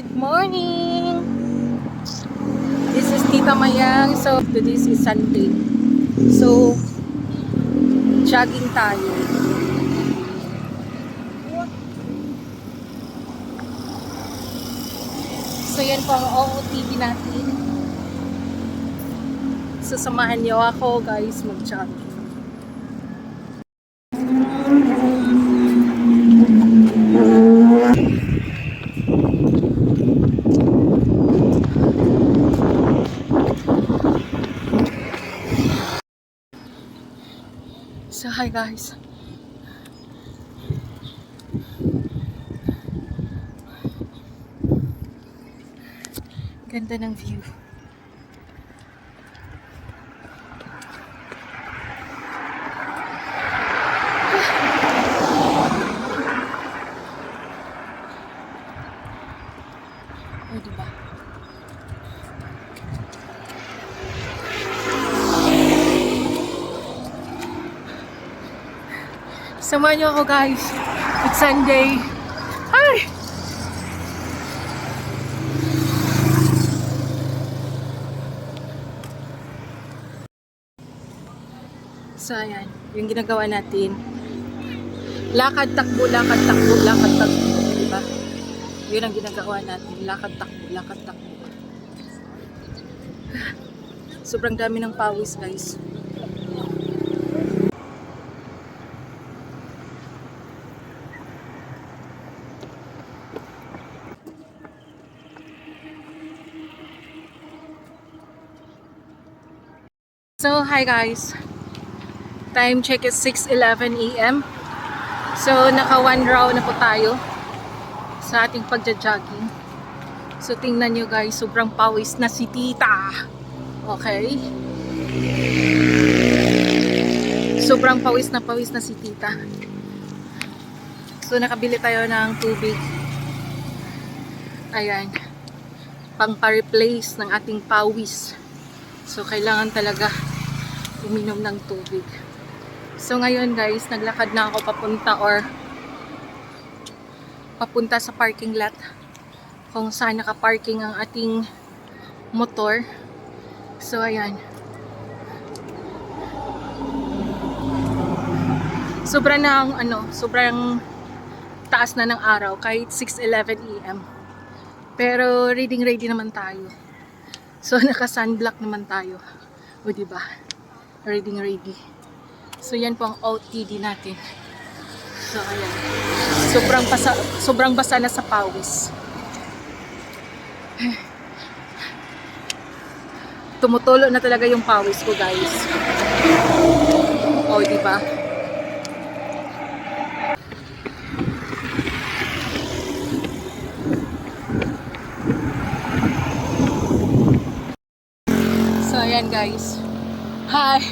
Good morning! This is Tita Mayang. So, today is Sunday. So, jogging tayo. So, yan po ang OOTD natin. So, samahan niyo ako guys mag-jogging. So, hi guys. Ganda ng view. Oh, diba? Samahan niyo ako guys. It's Sunday. Ay! So ayan, yung ginagawa natin. Lakad, takbo, lakad, takbo, lakad, takbo. Diba? Yun ang ginagawa natin. Lakad, takbo, lakad, takbo. Sobrang dami ng pawis guys. So, hi guys. Time check is 6:11 AM. So, naka 1 round na po tayo sa ating pagja-jogging. So, tingnan nyo guys, sobrang pawis na si Tita. Okay? Sobrang pawis na si Tita. So, nakabili tayo ng tubig. Ayan. Pang-replace ng ating pawis. So, kailangan talaga uminom ng tubig. So ngayon guys, naglakad na ako papunta sa parking lot kung saan nakaparking ang ating motor. So ayan. Sobrang taas na ng araw kahit 6:11 AM. Pero ready naman tayo. So naka-sunblock naman tayo. O diba? Ready. So yan po ang OOTD natin. So ayan. Sobrang basa na sa pawis. Tumutulo na talaga yung pawis ko guys. O diba? So ayan guys. Hi!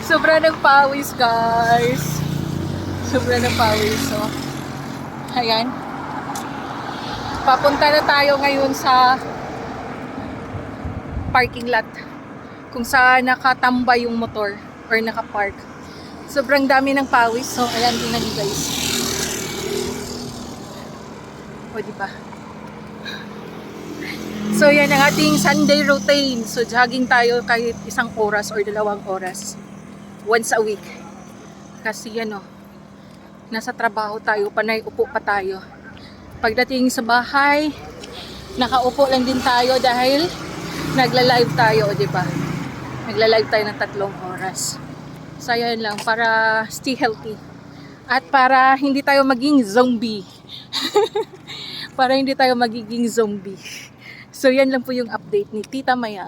Sobra ng pawis guys. Sobra ng pawis. So, ayan. Papunta na tayo ngayon sa parking lot. Kung saan nakatambay yung motor or nakapark. Sobrang dami ng pawis. So, ayan, tingnan niyo guys. O, diba? So, yan ang ating Sunday routine. So, jogging tayo kahit 1 oras or 2 oras. Once a week. Kasi, nasa trabaho tayo, panay upo pa tayo. Pagdating sa bahay, nakaupo lang din tayo dahil nagla-live tayo, diba? Nagla-live tayo ng 3 oras. So, yan lang, para stay healthy. At para hindi tayo maging zombie. Para hindi tayo magiging zombie. So, yan lang po yung update ni Tita Mayang.